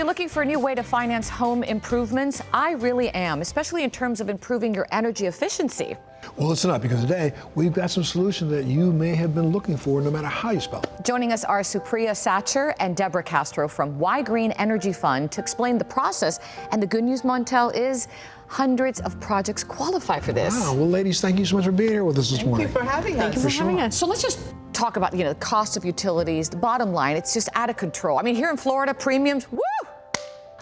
you looking for a new way to finance home improvements? I really am, especially in terms of improving your energy efficiency. Well, listen up, because today we've got some solutions that you may have been looking for, no matter how you spell it. Joining us are Supriya Satcher and Deborah Castro from Ygrene Energy Fund to explain the process. And the good news, Montel, is hundreds of projects qualify for this. Wow. Well, ladies, thank you so much for being here with us this morning. Thank you for having us. Thank you for having us. So let's just talk about, the cost of utilities, the bottom line. It's just out of control. I mean, here in Florida, premiums, woo!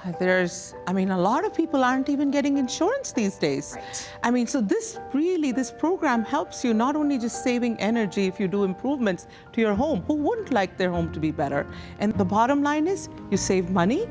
A lot of people aren't even getting insurance these days. Right. So this program helps you not only just saving energy if you do improvements to your home. Who wouldn't like their home to be better? And the bottom line is you save money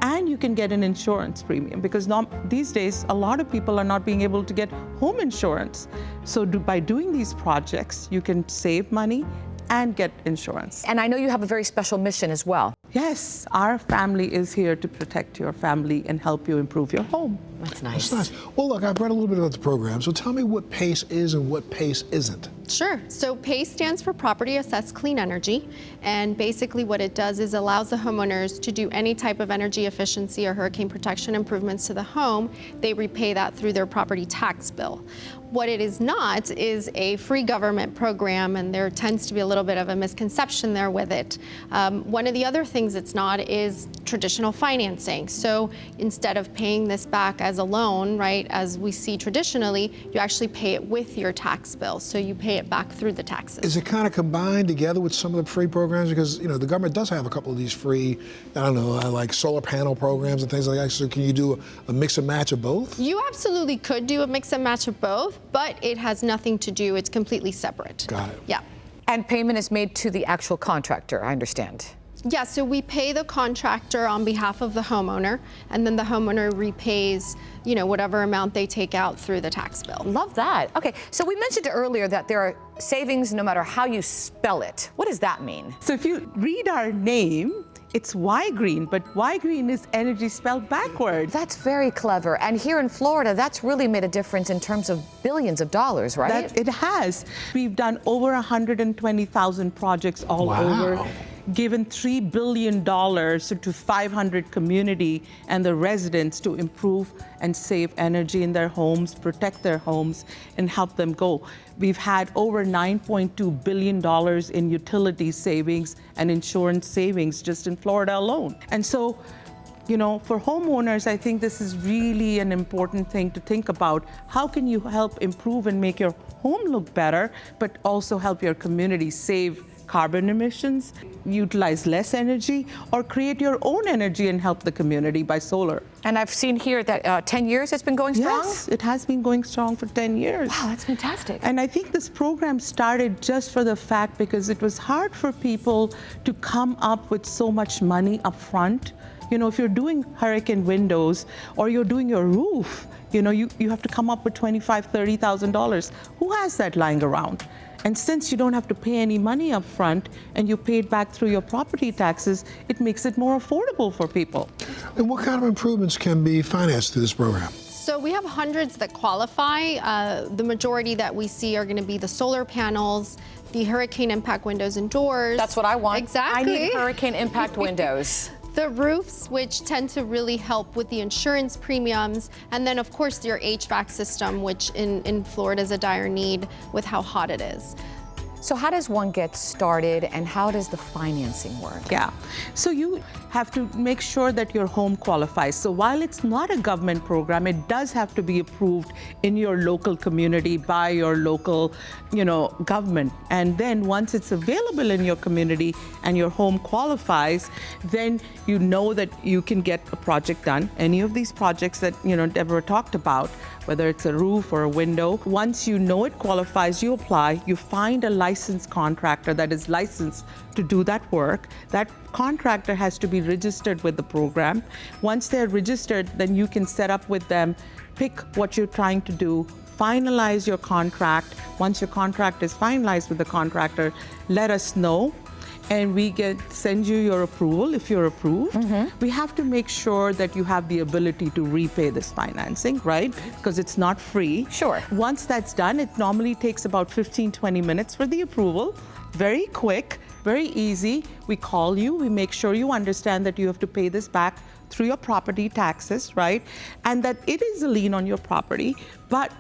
and you can get an insurance premium, because these days a lot of people are not being able to get home insurance. So by doing these projects, you can save money and get insurance. And I know you have a very special mission as well. Yes, our family is here to protect your family and help you improve your home. That's nice. That's nice. Well, look, I've read a little bit about the program, so tell me what PACE is and what PACE isn't. Sure. So PACE stands for Property Assessed Clean Energy, and basically what it does is allows the homeowners to do any type of energy efficiency or hurricane protection improvements to the home. They repay that through their property tax bill. What it is not is a free government program, and there tends to be a little bit of a misconception there with it. One of the other things it's not is traditional financing. So instead of paying this back as a loan, right, as we see traditionally, you actually pay it with your tax bill. So you pay it back through the taxes. Is it kind of combined together with some of the free programs? Because, the government does have a couple of these free, like solar panel programs and things like that. So can you do a mix and match of both? You absolutely could do a mix and match of both, but it has nothing to do, it's completely separate. Got it. Yeah. And payment is made to the actual contractor, I understand. Yeah, so we pay the contractor on behalf of the homeowner, and then the homeowner repays, whatever amount they take out through the tax bill. Love that. Okay, so we mentioned earlier that there are savings no matter how you spell it. What does that mean? So if you read our name, it's Ygrene, but Ygrene is energy spelled backwards. That's very clever. And here in Florida, that's really made a difference in terms of billions of dollars, right? It has. We've done over 120,000 projects all over. Given $3 billion to 500 community and the residents to improve and save energy in their homes, protect their homes, and help them go. We've had over $9.2 billion in utility savings and insurance savings just in Florida alone. And so, for homeowners, I think this is really an important thing to think about. How can you help improve and make your home look better, but also help your community save carbon emissions, utilize less energy, or create your own energy and help the community by solar? And I've seen here that 10 years it's been going strong? Yes, it has been going strong for 10 years. Wow, that's fantastic. And I think this program started just for the fact because it was hard for people to come up with so much money up front. If you're doing hurricane windows or you're doing your roof, you have to come up with $25,000, $30,000. Who has that lying around? And since you don't have to pay any money up front and you pay it back through your property taxes, it makes it more affordable for people. And what kind of improvements can be financed through this program? So we have hundreds that qualify. The majority that we see are going to be the solar panels, the hurricane impact windows and doors. That's what I want. Exactly. I need hurricane impact windows. The roofs, which tend to really help with the insurance premiums, and then of course your HVAC system, which in Florida is a dire need with how hot it is. So how does one get started, and how does the financing work? Yeah, so you have to make sure that your home qualifies. So while it's not a government program, it does have to be approved in your local community by your local, government. And then once it's available in your community and your home qualifies, then you know that you can get a project done. Any of these projects that, Deborah talked about, whether it's a roof or a window, once you know it qualifies, you apply, you find a licensed contractor that is licensed to do that work. That contractor has to be registered with the program. Once they're registered, then you can set up with them, pick what you're trying to do, finalize your contract. Once your contract is finalized with the contractor, let us know. And we send you your approval if you're approved. Mm-hmm. We have to make sure that you have the ability to repay this financing, right? Because it's not free. Sure. Once that's done, it normally takes about 15, 20 minutes for the approval. Very quick. Very easy. We call you, we make sure you understand that you have to pay this back through your property taxes, right? And that it is a lien on your property, but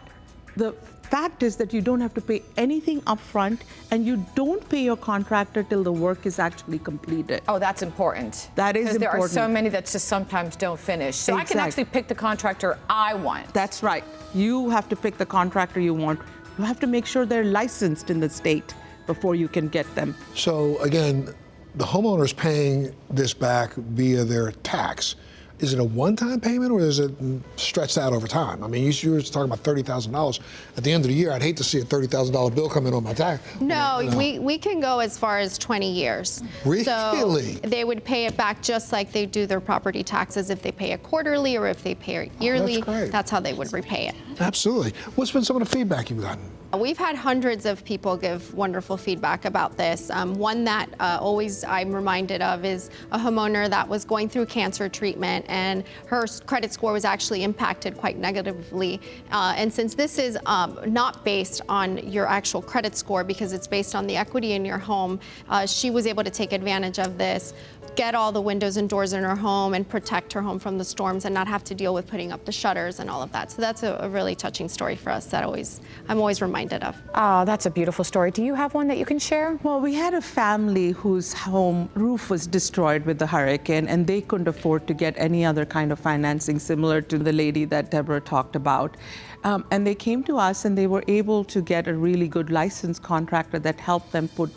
the fact is that you don't have to pay anything up front, and you don't pay your contractor till the work is actually completed. Oh, that's important. That is because there are important. so many that just sometimes don't finish. So I can Exactly. actually pick the contractor I want. That's right. You have to pick the contractor you want. You have to make sure they're licensed in the state before you can get them. So again, the homeowner's paying this back via their tax. Is it a one-time payment, or is it stretched out over time? I mean, you were talking about $30,000. At the end of the year, I'd hate to see a $30,000 bill come in on my tax. No, we can go as far as 20 years. Really? So they would pay it back just like they do their property taxes if they pay it quarterly or if they pay it yearly. great. That's how they would repay it. Absolutely. What's been some of the feedback you've gotten? We've had hundreds of people give wonderful feedback about this. One that always I'm reminded of is a homeowner that was going through cancer treatment, and her credit score was actually impacted quite negatively. And since this is not based on your actual credit score, because it's based on the equity in your home, she was able to take advantage of this, get all the windows and doors in her home and protect her home from the storms and not have to deal with putting up the shutters and all of that. So that's a really touching story for us that I'm always reminded of. Oh, that's a beautiful story. Do you have one that you can share? Well, we had a family whose home roof was destroyed with the hurricane, and they couldn't afford to get any other kind of financing similar to the lady that Deborah talked about. And they came to us, and they were able to get a really good licensed contractor that helped them put,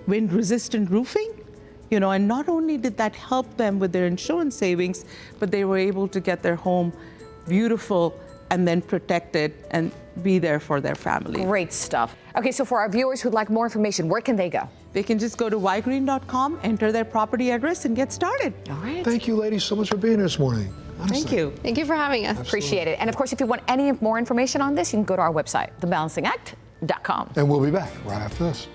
wind-resistant roofing. And not only did that help them with their insurance savings, but they were able to get their home beautiful and then protected and be there for their family. Great stuff. Okay, so for our viewers who'd like more information, where can they go? They can just go to ygrene.com, enter their property address, and get started. All right. Thank you, ladies, so much for being here this morning. Honestly. Thank you. Thank you for having us. Appreciate it. And of course, if you want any more information on this, you can go to our website, thebalancingact.com. And we'll be back right after this.